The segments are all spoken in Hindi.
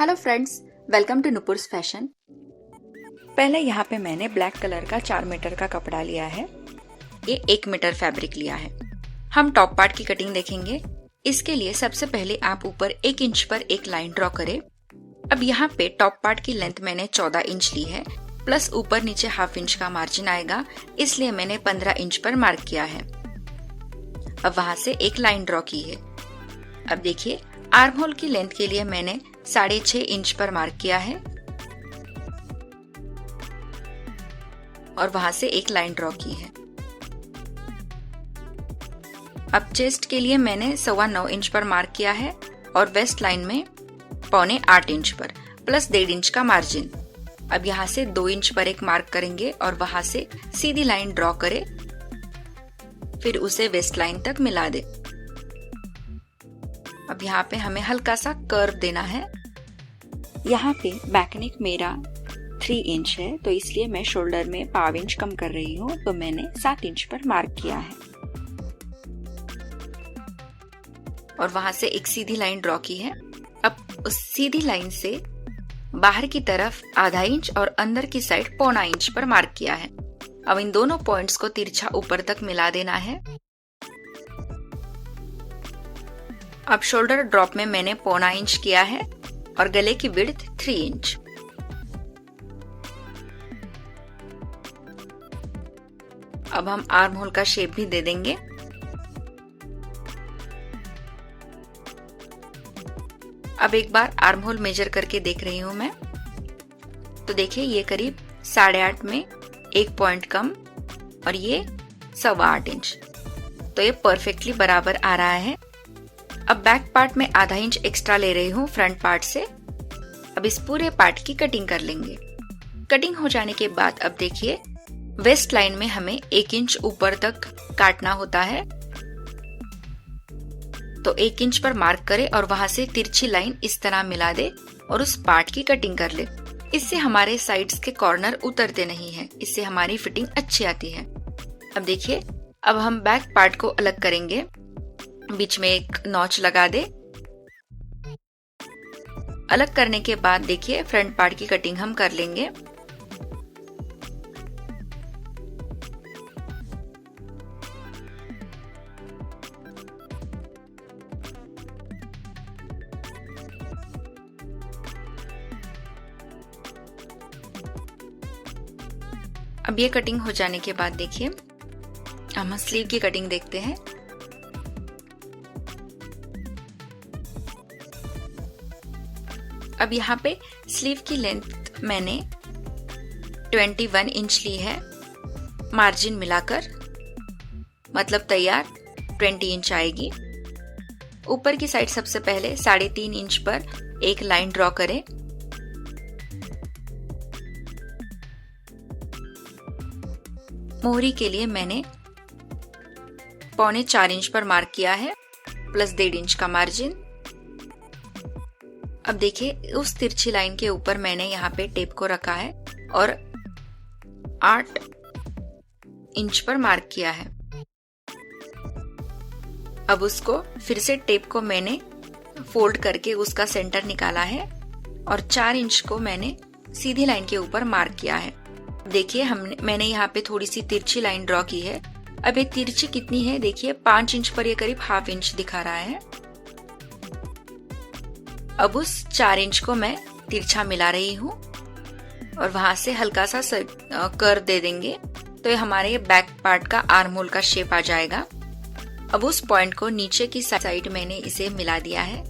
Hello friends, welcome to Nupur's fashion. पहले यहाँ पे मैंने ब्लैक कलर का 4 मीटर का कपड़ा लिया है। ये 1 मीटर फैब्रिक लिया है। हम टॉप पार्ट की कटिंग देखेंगे। इसके लिए सबसे पहले आप ऊपर 1 इंच पर एक लाइन ड्रॉ करें। अब यहाँ पे टॉप पार्ट की लेंथ मैंने 14 इंच ली है, प्लस ऊपर नीचे हाफ इंच का मार्जिन आएगा, इसलिए मैंने 15 इंच पर मार्क किया है। अब वहां से एक लाइन ड्रॉ की है। अब देखिए, आर्म होल की लेंथ के लिए मैंने 6.5 इंच पर मार्क किया है और वहां से एक लाइन ड्रॉ की है। अब चेस्ट के लिए मैंने 9.25 इंच पर मार्क किया है और वेस्ट लाइन में 7.25 इंच पर प्लस 1.5 इंच का मार्जिन। अब यहाँ से 2 इंच पर एक मार्क करेंगे और वहां से सीधी लाइन ड्रॉ करें, फिर उसे वेस्ट लाइन तक मिला दे। अब यहाँ पे हमें हल्का सा कर्व देना है। यहाँ पे बैक नेक मेरा 3 इंच है, तो इसलिए मैं शोल्डर में 1/2 इंच कम कर रही हूँ, तो मैंने 7 इंच पर मार्क किया है और वहां से एक सीधी लाइन ड्रॉ की है। अब उस सीधी लाइन से बाहर की तरफ 1/2 इंच और अंदर की साइड 1.25 इंच पर मार्क किया है। अब इन दोनों पॉइंट्स को तिरछा ऊपर तक मिला देना है। अब शोल्डर ड्रॉप में मैंने 1.25 इंच किया है और गले की विड्थ 3 इंच। अब हम आर्म होल का शेप भी दे देंगे। अब एक बार आर्म होल मेजर करके देख रही हूं मैं, तो देखिए ये करीब 8.5 में 1 पॉइंट कम और ये 8.25 इंच, तो ये परफेक्टली बराबर आ रहा है। अब बैक पार्ट में 1/2 इंच एक्स्ट्रा ले रही हूँ फ्रंट पार्ट से। अब इस पूरे पार्ट की कटिंग कर लेंगे। कटिंग हो जाने के बाद अब देखिए, वेस्ट लाइन में हमें 1 इंच ऊपर तक काटना होता है, तो 1 इंच पर मार्क करें और वहां से तिरछी लाइन इस तरह मिला दे और उस पार्ट की कटिंग कर ले। इससे हमारे साइड्स के कॉर्नर उतरते नहीं हैं, इससे हमारी फिटिंग अच्छी आती है। अब देखिए, अब हम बैक पार्ट को अलग करेंगे। बीच में एक नॉच लगा दे। अलग करने के बाद देखिए, फ्रंट पार्ट की कटिंग हम कर लेंगे। अब ये कटिंग हो जाने के बाद देखिए, हम स्लीव की कटिंग देखते हैं। अब यहाँ पे स्लीव की लेंथ मैंने 21 इंच ली है, मार्जिन मिलाकर, मतलब तैयार 20 इंच आएगी। ऊपर की साइड सबसे पहले 3.5 इंच पर एक लाइन ड्रॉ करें। मोहरी के लिए मैंने 3.25 इंच पर मार्क किया है, प्लस 1.5 इंच का मार्जिन। अब देखिए, उस तिरछी लाइन के ऊपर मैंने यहाँ पे टेप को रखा है और 8 इंच पर मार्क किया है। अब उसको फिर से टेप को मैंने फोल्ड करके उसका सेंटर निकाला है और 4 इंच को मैंने सीधी लाइन के ऊपर मार्क किया है। देखिए, मैंने यहाँ पे थोड़ी सी तिरछी लाइन ड्रॉ की है। अब ये तिरछी कितनी है देखिए, 5 इंच पर ये करीब हाफ इंच दिखा रहा है। अब उस 4 इंच को मैं तिरछा मिला रही हूँ और वहां से हल्का सा कर्व दे देंगे, तो ये हमारे बैक पार्ट का आर्म होल का शेप आ जाएगा। अब उस पॉइंट को नीचे की साइड मैंने इसे मिला दिया है,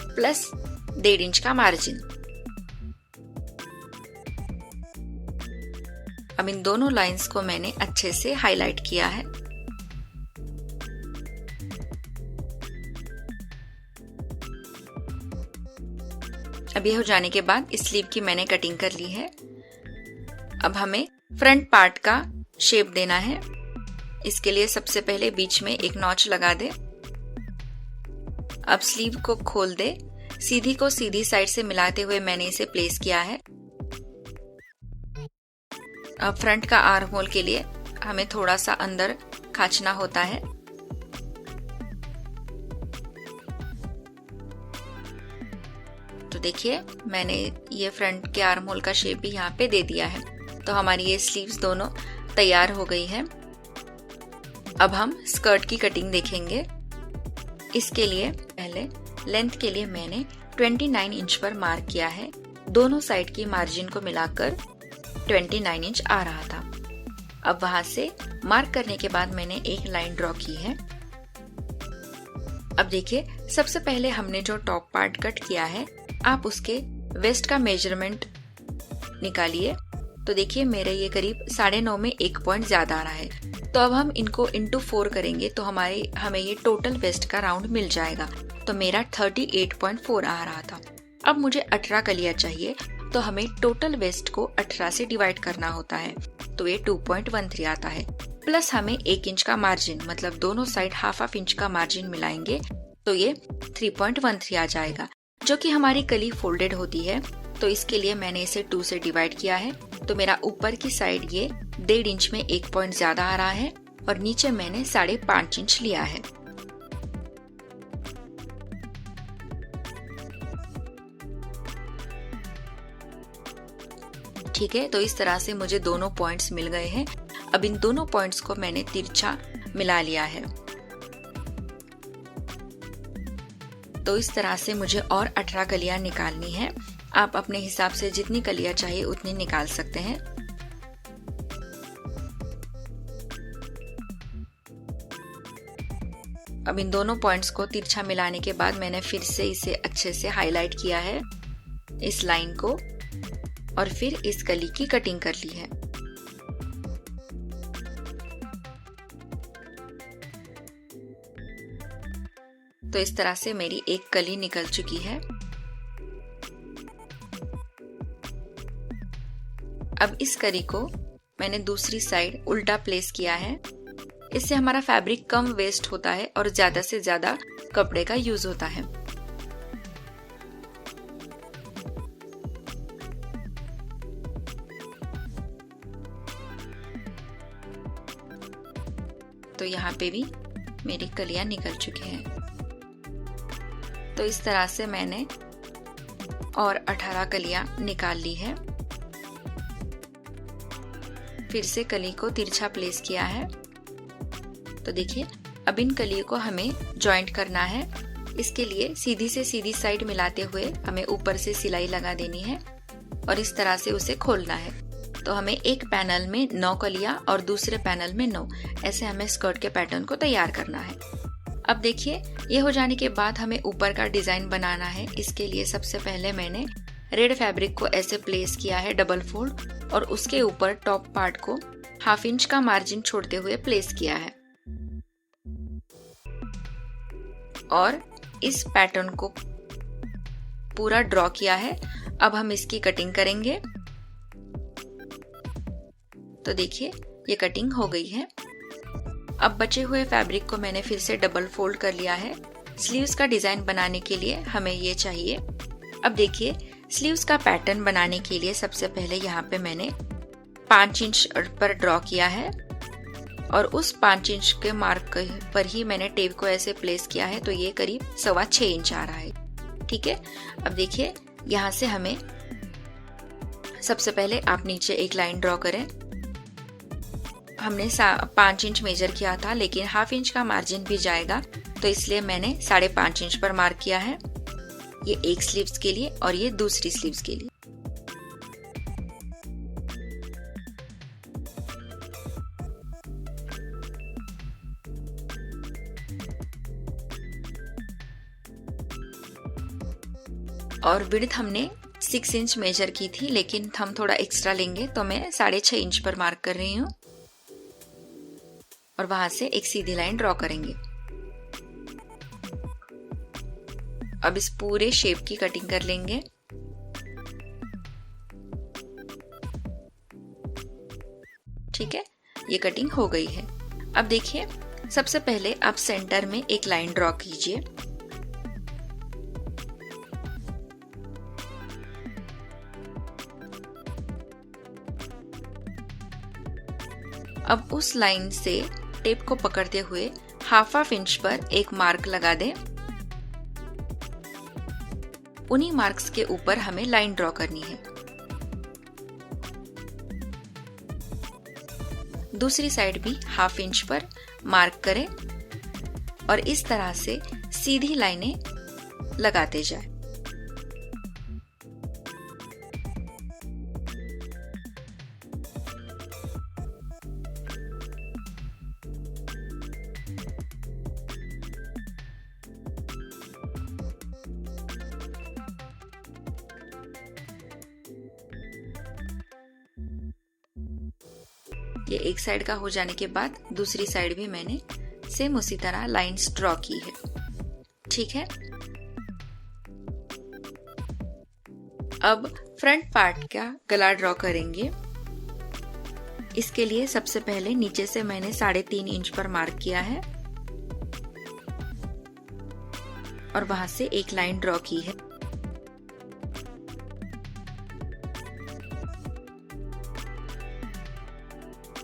प्लस 1.5 इंच का मार्जिन। अब इन दोनों लाइंस को मैंने अच्छे से हाईलाइट किया है। अब ये हो जाने के बाद इस स्लीव की मैंने कटिंग कर ली है। अब हमें फ्रंट पार्ट का शेप देना है। इसके लिए सबसे पहले बीच में एक नॉच लगा दे। अब स्लीव को खोल दे। सीधी को सीधी साइड से मिलाते हुए मैंने इसे प्लेस किया है। अब फ्रंट का आर्म होल के लिए हमें थोड़ा सा अंदर खींचना होता है। तो देखिए मैंने ये फ्रंट के आर्म होल का शेप भी यहाँ पे दे दिया है। तो हमारी ये स्लीव्स दोनों तैयार हो गई है। अब हम स्कर्ट की कटिंग देखेंगे। इसके लिए पहले लेंथ के लिए मैंने 29 इंच पर मार्क किया है। दोनों साइड की मार्जिन को मिलाकर 29 इंच आ रहा था। अब वहां से मार्क करने के बाद मैंने एक लाइन ड्रॉ की है। अब देखिए सबसे पहले हमने जो टॉप पार्ट कट किया है, आप उसके वेस्ट का मेजरमेंट निकालिए। तो देखिए मेरे ये करीब 9.5 में 1 पॉइंट ज्यादा आ रहा है। तो अब हम इनको इंटू 4 करेंगे तो हमें ये टोटल वेस्ट का राउंड मिल जाएगा। तो मेरा 38.4 आ रहा था। अब मुझे 18 कलियां चाहिए, तो हमें टोटल वेस्ट को 18 से डिवाइड करना होता है। तो ये 2.13 आता है। प्लस हमें 1 इंच का मार्जिन, मतलब दोनों साइड हाफ इंच का मार्जिन मिलाएंगे तो ये 3.13 आ जाएगा, जो कि हमारी कली फोल्डेड होती है। तो इसके लिए मैंने इसे 2 से डिवाइड किया है। तो मेरा ऊपर की साइड ये 1.5 इंच में 1 पॉइंट ज्यादा आ रहा है और नीचे मैंने 5.5 इंच लिया है। ठीक है, तो इस तरह से मुझे दोनों पॉइंट्स मिल गए हैं। अब इन दोनों पॉइंट्स को मैंने तिरछा मिला लिया है। तो इस तरह से मुझे और 18 कलियां निकालनी है। आप अपने हिसाब से जितनी कलियां चाहिए उतनी निकाल सकते हैं। अब इन दोनों पॉइंट्स को तिरछा मिलाने के बाद मैंने फिर से इसे अच्छे से हाईलाइट किया है, इस लाइन को, और फिर इस कली की कटिंग कर ली है। तो इस तरह से मेरी एक कली निकल चुकी है। अब इस कली को मैंने दूसरी साइड उल्टा प्लेस किया है। इससे हमारा फैब्रिक कम वेस्ट होता है और ज्यादा से ज्यादा कपड़े का यूज होता है। तो यहाँ पे भी मेरी कलियां निकल चुकी हैं। तो इस तरह से मैंने और 18 कलियां निकाल ली है। फिर से कली को तिरछा प्लेस किया है। तो देखिए अब इन कलियों को हमें जॉइंट करना है। इसके लिए सीधी से सीधी साइड मिलाते हुए हमें ऊपर से सिलाई लगा देनी है और इस तरह से उसे खोलना है। तो हमें एक पैनल में 9 कलियां और दूसरे पैनल में 9, ऐसे हमें स्कर्ट के पैटर्न को तैयार करना है। अब देखिए ये हो जाने के बाद हमें ऊपर का डिजाइन बनाना है। इसके लिए सबसे पहले मैंने रेड फैब्रिक को ऐसे प्लेस किया है डबल फोल्ड, और उसके ऊपर टॉप पार्ट को ½ इंच का मार्जिन छोड़ते हुए प्लेस किया है और इस पैटर्न को पूरा ड्रॉ किया है। अब हम इसकी कटिंग करेंगे। तो देखिए ये कटिंग हो गई है। अब बचे हुए फैब्रिक को मैंने फिर से डबल फोल्ड कर लिया है। स्लीव्स का डिजाइन बनाने के लिए हमें ये चाहिए। अब देखिए स्लीव्स का पैटर्न बनाने के लिए सबसे पहले यहाँ पे मैंने 5 इंच पर ड्रॉ किया है और उस 5 इंच के मार्क पर ही मैंने टेप को ऐसे प्लेस किया है। तो ये करीब 6.25 इंच आ रहा है। ठीक है, अब देखिए यहाँ से हमें सबसे पहले आप नीचे एक लाइन ड्रॉ करें। हमने 5 इंच मेजर किया था, लेकिन ½ इंच का मार्जिन भी जाएगा, तो इसलिए मैंने 5.5 इंच पर मार्क किया है। ये एक स्लीव्स के लिए और ये दूसरी स्लीव्स के लिए। और विड्थ हमने 6 इंच मेजर की थी, लेकिन हम थोड़ा एक्स्ट्रा लेंगे, तो मैं 6.5 इंच पर मार्क कर रही हूँ और वहां से एक सीधी लाइन ड्रॉ करेंगे। अब इस पूरे शेप की कटिंग कर लेंगे। ठीक है, ये कटिंग हो गई है। अब देखिए सबसे पहले आप सेंटर में एक लाइन ड्रॉ कीजिए। अब उस लाइन से टेप को पकड़ते हुए ½ इंच पर एक मार्क लगा दें। उन्हीं मार्क्स के ऊपर हमें लाइन ड्रॉ करनी है। दूसरी साइड भी 1/2 इंच पर मार्क करें और इस तरह से सीधी लाइनें लगाते जाएं। ये एक साइड का हो जाने के बाद दूसरी साइड भी मैंने सेम उसी तरह लाइंस ड्रॉ की है। ठीक है, अब फ्रंट पार्ट का गला ड्रॉ करेंगे। इसके लिए सबसे पहले नीचे से मैंने 3.5 इंच पर मार्क किया है और वहां से एक लाइन ड्रॉ की है।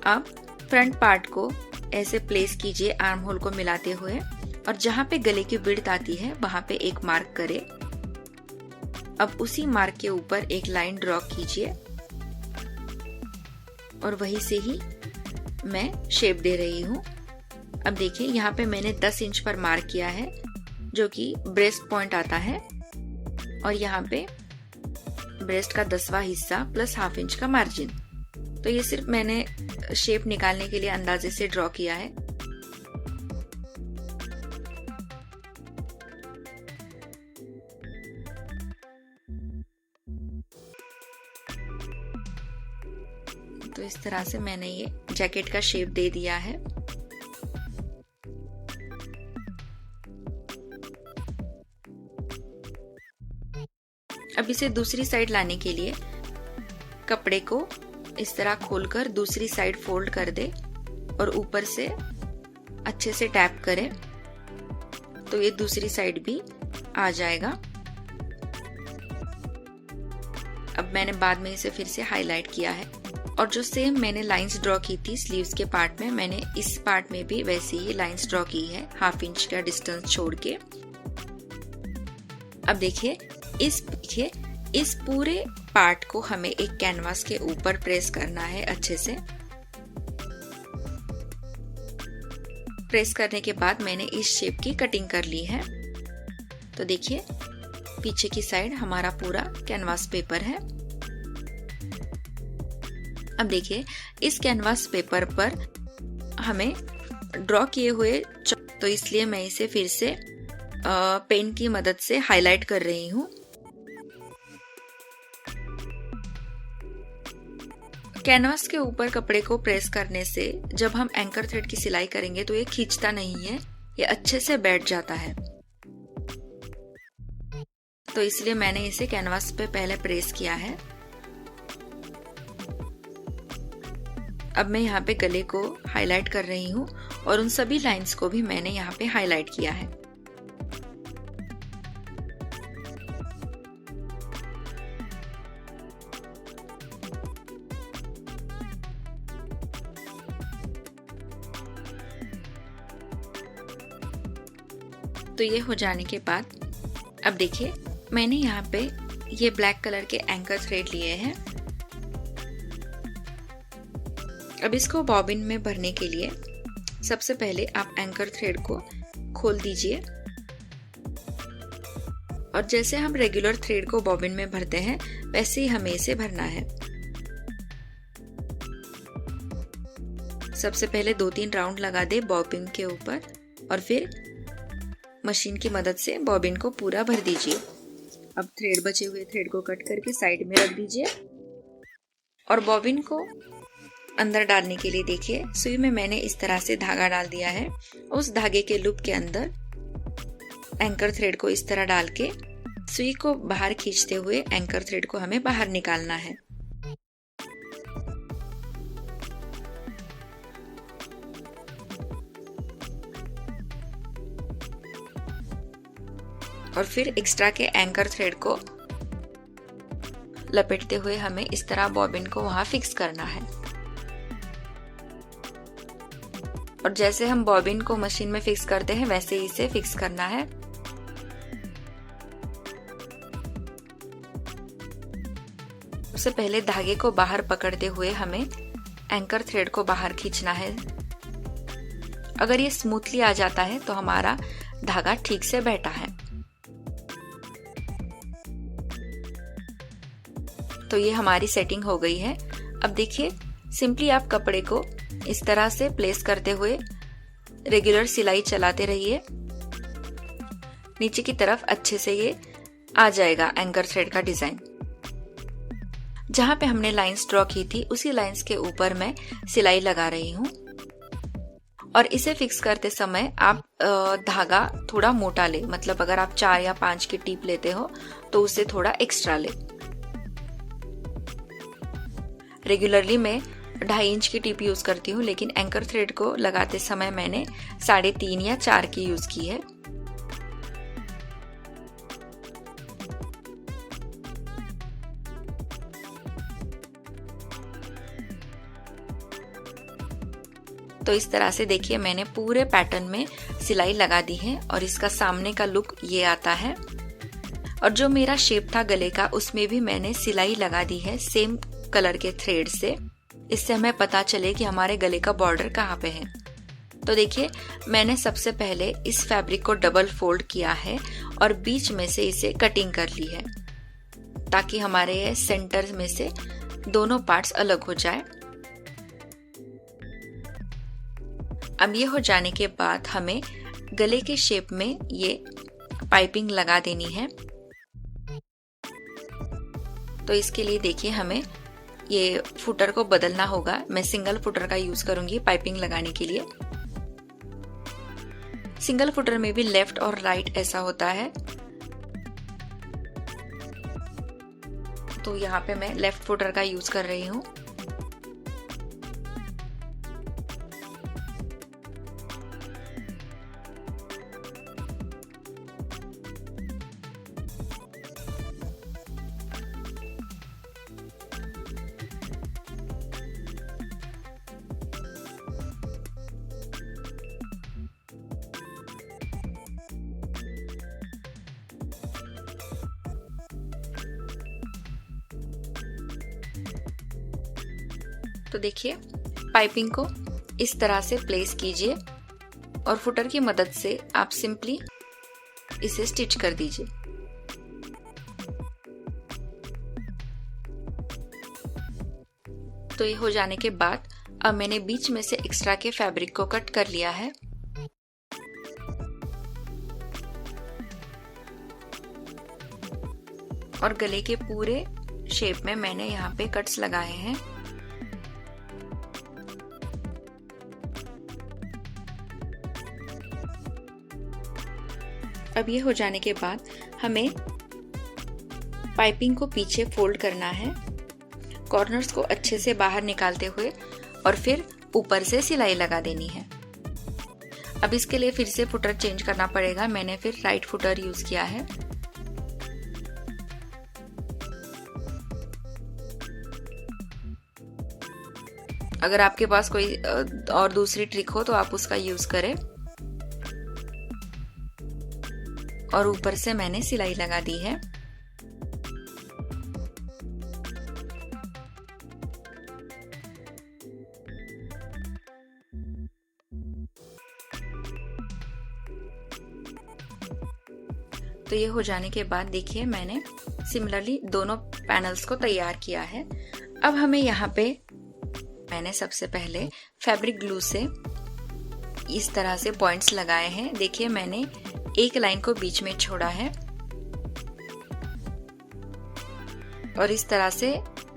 अब फ्रंट पार्ट को ऐसे प्लेस कीजिए आर्म होल को मिलाते हुए और जहां पे गले की विड्थ आती है वहां पे एक मार्क करें। अब उसी मार्क के ऊपर एक लाइन ड्रॉ कीजिए और वहीं से ही मैं शेप दे रही हूं। अब देखिए यहाँ पे मैंने 10 इंच पर मार्क किया है जो कि ब्रेस्ट पॉइंट आता है और यहाँ पे ब्रेस्ट का 10वां हिस्सा प्लस 1/2 इंच का मार्जिन। तो ये सिर्फ मैंने शेप निकालने के लिए अंदाजे से ड्रॉ किया है। तो इस तरह से मैंने ये जैकेट का शेप दे दिया है। अब इसे दूसरी साइड लाने के लिए कपड़े को इस तरह खोलकर दूसरी साइड फोल्ड कर दे और ऊपर से अच्छे से टैप करें तो ये दूसरी साइड भी आ जाएगा। अब मैंने बाद में इसे फिर से हाईलाइट किया है और जो सेम मैंने लाइंस ड्रॉ की थी स्लीव्स के पार्ट में, मैंने इस पार्ट में भी वैसे ही लाइंस ड्रॉ की है 1/2 इंच का डिस्टेंस छोड़ के। अब देखिए इस पूरे पार्ट को हमें एक कैनवास के ऊपर प्रेस करना है। अच्छे से प्रेस करने के बाद मैंने इस शेप की कटिंग कर ली है। तो देखिए पीछे की साइड हमारा पूरा कैनवास पेपर है। अब देखिए इस कैनवास पेपर पर हमें ड्रॉ किए हुए, तो इसलिए मैं इसे फिर से पेन की मदद से हाईलाइट कर रही हूँ। कैनवास के ऊपर कपड़े को प्रेस करने से जब हम एंकर थ्रेड की सिलाई करेंगे तो ये खींचता नहीं है, ये अच्छे से बैठ जाता है। तो इसलिए मैंने इसे कैनवास पे पहले प्रेस किया है। अब मैं यहाँ पे गले को हाईलाइट कर रही हूँ और उन सभी लाइंस को भी मैंने यहाँ पे हाईलाइट किया है। तो ये हो जाने के बाद अब देखिए मैंने यहाँ पे ये ब्लैक कलर के एंकर थ्रेड लिए हैं। अब इसको बॉबिन में भरने के लिए सबसे पहले आप एंकर थ्रेड को खोल दीजिए और जैसे हम रेगुलर थ्रेड को बॉबिन में भरते हैं वैसे ही हमें इसे भरना है। सबसे पहले 2-3 राउंड लगा दे बॉबिन के ऊपर और फिर मशीन की मदद से बॉबिन को पूरा भर दीजिए। अब थ्रेड बचे हुए थ्रेड को कट करके साइड में रख दीजिए और बॉबिन को अंदर डालने के लिए देखिए सुई में मैंने इस तरह से धागा डाल दिया है। उस धागे के लूप के अंदर एंकर थ्रेड को इस तरह डाल के सुई को बाहर खींचते हुए एंकर थ्रेड को हमें बाहर निकालना है। और फिर एक्स्ट्रा के एंकर थ्रेड को लपेटते हुए हमें इस तरह बॉबिन को वहां फिक्स करना है। और जैसे हम बॉबिन को मशीन में फिक्स करते हैं वैसे ही इसे फिक्स करना है। सबसे पहले धागे को बाहर पकड़ते हुए हमें एंकर थ्रेड को बाहर खींचना है। अगर ये स्मूथली आ जाता है तो हमारा धागा ठीक से बैठा है। तो ये हमारी सेटिंग हो गई है। अब देखिए, सिंपली आप कपड़े को इस तरह से प्लेस करते हुए रेगुलर सिलाई चलाते रहिए। नीचे की तरफ अच्छे से ये आ जाएगा एंकर थ्रेड का डिजाइन। जहां पे हमने लाइंस ड्रॉ की थी उसी लाइंस के ऊपर मैं सिलाई लगा रही हूं। और इसे फिक्स करते समय आप धागा थोड़ा मोटा ले, मतलब अगर आप 4 या 5 की टीप लेते हो तो उससे थोड़ा एक्स्ट्रा ले। रेगुलरली मैं 2.5 इंच की टीप यूज करती हूँ, लेकिन एंकर थ्रेड को लगाते समय मैंने 3.5 या 4 की यूज की है। तो इस तरह से देखिए मैंने पूरे पैटर्न में सिलाई लगा दी है और इसका सामने का लुक ये आता है। और जो मेरा शेप था गले का उसमें भी मैंने सिलाई लगा दी है सेम कलर के थ्रेड से। इससे हमें पता चले कि हमारे गले का बॉर्डर कहाँ पे है। तो देखिए मैंने सबसे पहले इस फैब्रिक को डबल फोल्ड किया है और बीच में से इसे कटिंग कर ली है ताकि हमारे सेंटर में से दोनों पार्ट्स अलग हो जाए। अब ये हो जाने के बाद हमें गले के शेप में ये पाइपिंग लगा देनी है। तो इसके लिए देखिए हमें ये फुटर को बदलना होगा। मैं सिंगल फुटर का यूज करूंगी पाइपिंग लगाने के लिए। सिंगल फुटर में भी लेफ्ट और राइट ऐसा होता है। तो यहाँ पे मैं लेफ्ट फुटर का यूज कर रही हूँ। तो देखिए पाइपिंग को इस तरह से प्लेस कीजिए और फुटर की मदद से आप सिंपली इसे स्टिच कर दीजिए। तो ये हो जाने के बाद अब मैंने बीच में से एक्स्ट्रा के फैब्रिक को कट कर लिया है। और गले के पूरे शेप में मैंने यहाँ पे कट्स लगाए हैं। अब ये हो जाने के बाद हमें पाइपिंग को पीछे फोल्ड करना है, कॉर्नर्स को अच्छे से बाहर निकालते हुए, और फिर ऊपर से सिलाई लगा देनी है। अब इसके लिए फिर से फुटर चेंज करना पड़ेगा। मैंने फिर राइट फुटर यूज किया है। अगर आपके पास कोई और दूसरी ट्रिक हो तो आप उसका यूज करें। और ऊपर से मैंने सिलाई लगा दी है। तो ये हो जाने के बाद देखिए मैंने सिमिलरली दोनों पैनल्स को तैयार किया है। अब हमें यहाँ पे मैंने सबसे पहले फैब्रिक ग्लू से इस तरह से पॉइंट्स लगाए हैं। देखिए मैंने एक लाइन को बीच में छोड़ा है और इस तरह से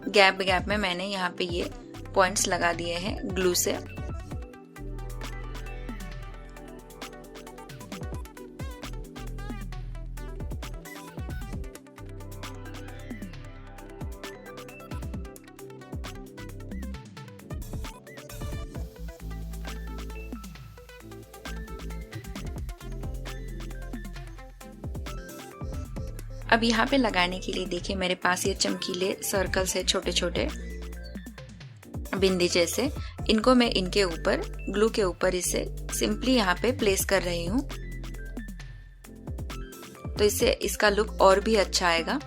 गैप गैप में मैंने यहाँ पे ये पॉइंट्स लगा दिए हैं ग्लू से। अब यहाँ पे लगाने के लिए देखिए मेरे पास ये चमकीले सर्कल्स है, छोटे छोटे बिंदी जैसे। इनको मैं इनके ऊपर ग्लू के ऊपर इसे सिंपली यहाँ पे प्लेस कर रही हूँ। तो इससे इसका लुक और भी अच्छा आएगा।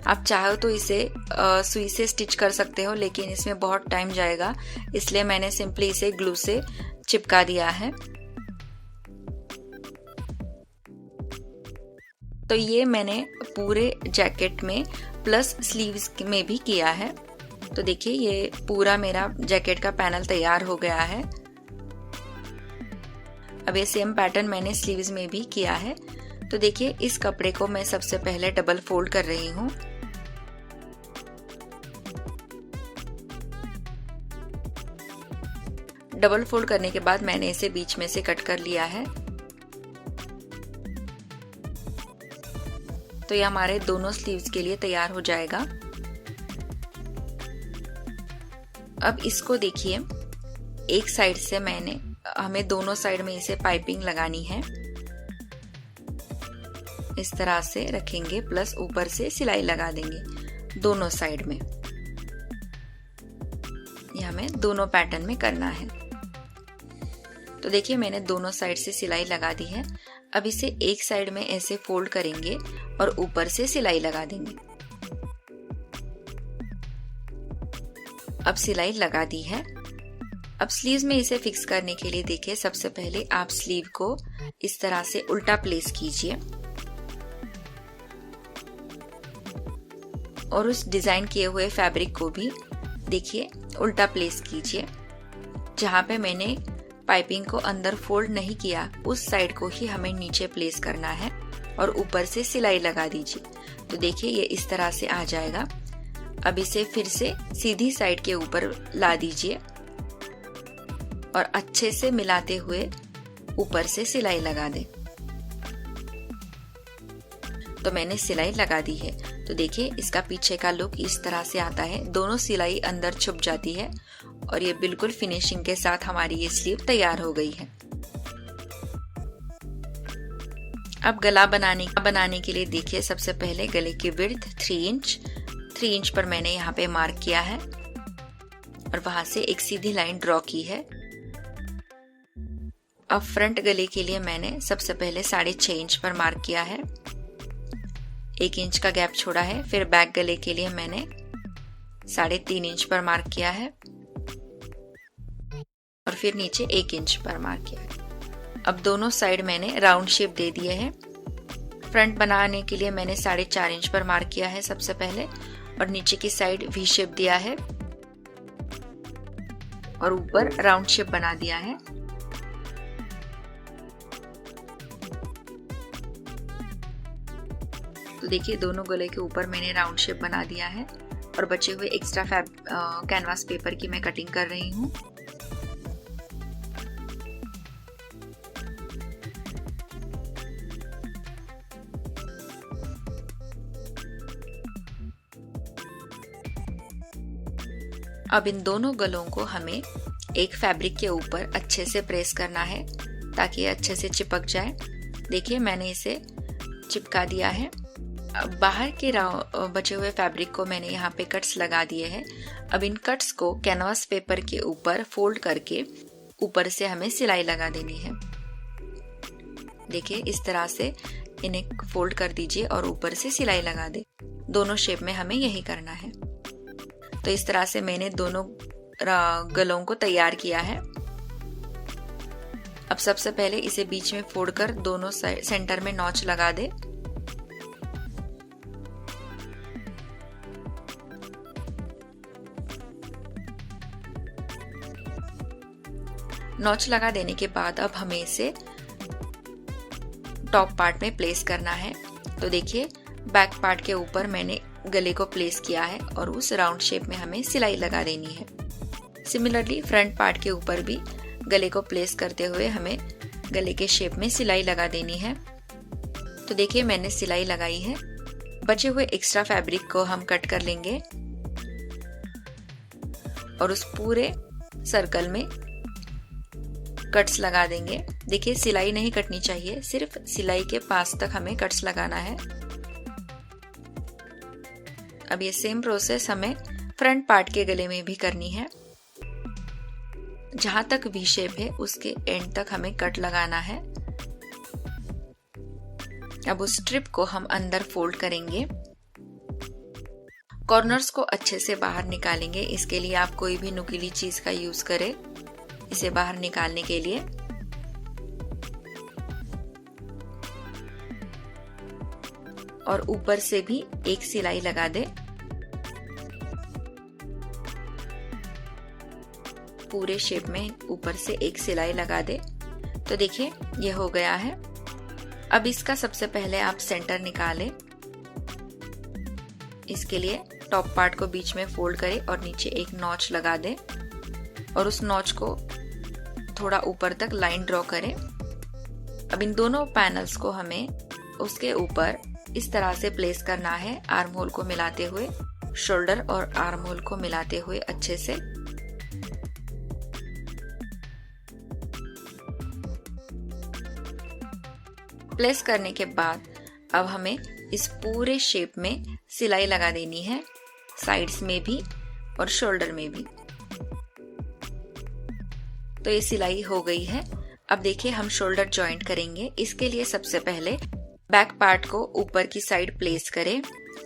आप चाहो तो इसे सुई से स्टिच कर सकते हो, लेकिन इसमें बहुत टाइम जाएगा, इसलिए मैंने सिंपली इसे ग्लू से चिपका दिया है। तो ये मैंने पूरे जैकेट में प्लस स्लीव्स में भी किया है। तो देखिए ये पूरा मेरा जैकेट का पैनल तैयार हो गया है। अब ये सेम पैटर्न मैंने स्लीव्स में भी किया है। तो देखिए इस कपड़े को मैं सबसे पहले डबल फोल्ड कर रही हूँ। डबल फोल्ड करने के बाद मैंने इसे बीच में से कट कर लिया है। तो ये हमारे दोनों स्लीव्स के लिए तैयार हो जाएगा। अब इसको देखिए, एक साइड से हमें दोनों साइड में इसे पाइपिंग लगानी है। इस तरह से रखेंगे, प्लस ऊपर से सिलाई लगा देंगे दोनों साइड में। ये हमें दोनों पैटर्न में करना है। तो देखिए मैंने दोनों साइड से सिलाई लगा दी है। अब इसे एक साइड में ऐसे फोल्ड करेंगे और ऊपर से सिलाई लगा देंगे। अब सिलाई लगा दी है। अब स्लीव्स में इसे फिक्स करने के लिए देखिए, सबसे पहले आप स्लीव को इस तरह से उल्टा प्लेस कीजिए और उस डिजाइन किए हुए फैब्रिक को भी देखिए उल्टा प्लेस कीजिए। जहां पे मैंने पाइपिंग को अंदर फोल्ड नहीं किया, उस साइड को ही हमें नीचे प्लेस करना है और ऊपर से सिलाई लगा दीजिए। तो देखिए ये इस तरह से आ जाएगा। अब इसे फिर से सीधी साइड के ऊपर ला दीजिए और अच्छे से मिलाते हुए ऊपर से सिलाई लगा दें। तो मैंने सिलाई लगा दी है। तो देखिए इसका पीछे का लुक इस तरह से आता है। दोनों सिलाई अंदर छुप जाती है और ये बिल्कुल फिनिशिंग के साथ हमारी ये स्लीव तैयार हो गई है। अब गला बनाने के लिए देखिए, सबसे पहले गले की विड्थ 3 इंच पर मैंने यहाँ पे मार्क किया है और वहां से एक सीधी लाइन ड्रॉ की है। अब फ्रंट गले के लिए मैंने सबसे पहले 6.5 इंच पर मार्क किया है, 1 इंच का गैप छोड़ा है। फिर बैक गले के लिए मैंने 3.5 इंच पर मार्क किया है और फिर नीचे 1 इंच पर मार्क किया है। अब दोनों साइड मैंने राउंड शेप दे दिए हैं। फ्रंट बनाने के लिए मैंने 4.5 इंच पर मार्क किया है सबसे पहले और नीचे की साइड वी शेप दिया है और ऊपर राउंड शेप बना दिया है। तो देखिए दोनों गले के ऊपर मैंने राउंड शेप बना दिया है और बचे हुए एक्स्ट्रा कैनवास पेपर की मैं कटिंग कर रही हूँ। अब इन दोनों गलों को हमें एक फैब्रिक के ऊपर अच्छे से प्रेस करना है ताकि ये अच्छे से चिपक जाए। देखिए मैंने इसे चिपका दिया है। अब बाहर के बचे हुए फैब्रिक को मैंने यहाँ पे कट्स लगा दिए हैं। अब इन कट्स को कैनवास पेपर के ऊपर फोल्ड करके ऊपर से हमें सिलाई लगा देनी है। देखिए इस तरह से इन्हें फोल्ड कर दीजिए और ऊपर से सिलाई लगा दे। दोनों शेप में हमें यही करना है। तो इस तरह से मैंने दोनों गलों को तैयार किया है। अब सबसे पहले इसे बीच में फोड़कर दोनों सेंटर में नॉच लगा दे। नॉच लगा देने के बाद अब हमें इसे टॉप पार्ट में प्लेस करना है। तो देखिए बैक पार्ट के ऊपर मैंने गले को प्लेस किया है और उस राउंड शेप में हमें सिलाई लगा देनी है। सिमिलरली फ्रंट पार्ट के ऊपर भी गले को प्लेस करते हुए हमें गले के शेप में सिलाई लगा देनी है। तो देखिए मैंने सिलाई लगाई है। बचे हुए एक्स्ट्रा फैब्रिक को हम कट कर लेंगे और उस पूरे सर्कल में कट्स लगा देंगे। देखिए सिलाई नहीं कटनी चाहिए, सिर्फ सिलाई के पास तक हमें कट्स लगाना है। अब ये सेम प्रोसेस हमें फ्रंट पार्ट के गले में भी करनी है। जहां तक वी शेप है उसके एंड तक हमें कट लगाना है। अब उस स्ट्रिप को हम अंदर फोल्ड करेंगे कॉर्नर्स को अच्छे से बाहर निकालेंगे। इसके लिए आप कोई भी नुकीली चीज का यूज करें इसे बाहर निकालने के लिए। और ऊपर से भी एक सिलाई लगा दे। पूरे शेप में ऊपर से एक सिलाई लगा दे। तो देखिए ये हो गया है। अब इसका सबसे पहले आप सेंटर निकालें। इसके लिए टॉप पार्ट को बीच में फोल्ड करें और नीचे एक नॉच लगा दें और उस नॉच को थोड़ा ऊपर तक लाइन ड्रॉ करें। अब इन दोनों पैनल्स को हमें उसके ऊपर इस तरह से प्लेस करना है, आर्म होल को मिलाते हुए, शोल्डर और आर्म होल को मिलाते हुए अच्छे से। प्लेस करने के बाद अब हमें इस पूरे शेप में सिलाई लगा देनी है, साइड्स में भी और शोल्डर में भी। तो ये सिलाई हो गई है। अब देखिए हम शोल्डर जॉइंट करेंगे। इसके लिए सबसे पहले बैक पार्ट को ऊपर की साइड प्लेस करें,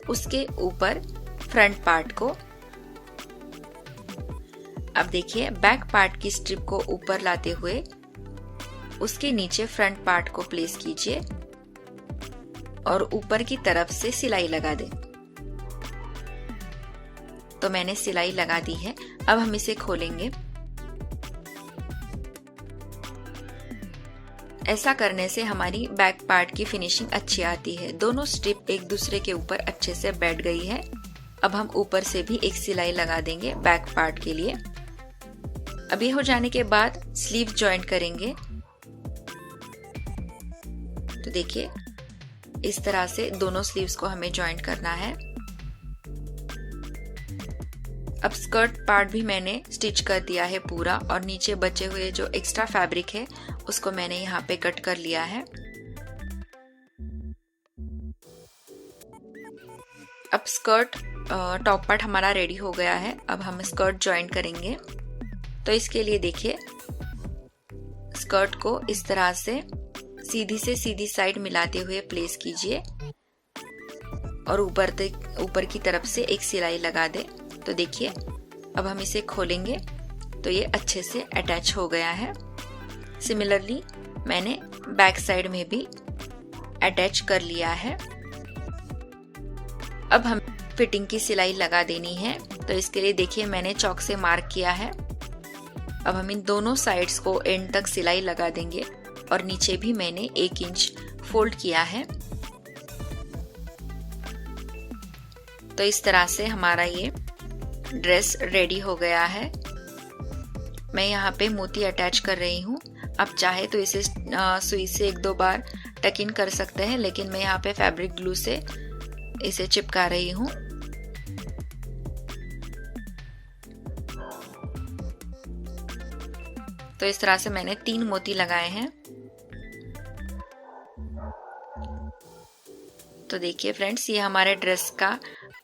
उसके ऊपर फ्रंट पार्ट को। अब देखिए बैक पार्ट की स्ट्रिप को ऊपर लाते हुए उसके नीचे फ्रंट पार्ट को प्लेस कीजिए और ऊपर की तरफ से सिलाई लगा दें। तो मैंने सिलाई लगा दी है। अब हम इसे खोलेंगे। ऐसा करने से हमारी बैक पार्ट की फिनिशिंग अच्छी आती है। दोनों स्ट्रिप एक दूसरे के ऊपर अच्छे से बैठ गई है। अब हम ऊपर से भी एक सिलाई लगा देंगे बैक पार्ट के लिए। अब ये हो जाने के बाद स्लीव जॉइंट करेंगे। तो देखिए इस तरह से दोनों स्लीव्स को हमें जॉइंट करना है। अब स्कर्ट पार्ट भी मैंने स्टिच कर दिया है पूरा और नीचे बचे हुए जो एक्स्ट्रा फैब्रिक है उसको मैंने यहाँ पे कट कर लिया है। अब स्कर्ट टॉप पार्ट हमारा रेडी हो गया है। अब हम स्कर्ट जॉइंट करेंगे। तो इसके लिए देखिए स्कर्ट को इस तरह से सीधी से सीधी साइड मिलाते हुए प्लेस कीजिए और ऊपर की तरफ से एक सिलाई लगा दे। तो देखिए अब हम इसे खोलेंगे तो ये अच्छे से अटैच हो गया है। सिमिलरली मैंने बैक साइड में भी अटैच कर लिया है। अब हम फिटिंग की सिलाई लगा देनी है। तो इसके लिए देखिए मैंने चॉक से मार्क किया है। अब हम इन दोनों साइड्स को एंड तक सिलाई लगा देंगे और नीचे भी मैंने 1 इंच फोल्ड किया है। तो इस तरह से हमारा ये ड्रेस रेडी हो गया है। मैं यहाँ पे मोती अटैच कर रही हूँ। आप चाहे तो इसे सुई से 1-2 बार टक इन कर सकते हैं, लेकिन मैं यहाँ पे फैब्रिक ग्लू से इसे चिपका रही हूँ। तो इस तरह से मैंने 3 मोती लगाए हैं। तो देखिए फ्रेंड्स ये हमारे ड्रेस का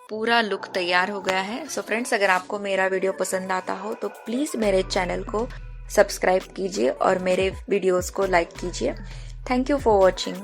पूरा लुक तैयार हो गया है। सो फ्रेंड्स अगर आपको मेरा वीडियो पसंद आता हो तो प्लीज़ मेरे चैनल को सब्सक्राइब कीजिए और मेरे वीडियोस को लाइक कीजिए। Thank you for watching.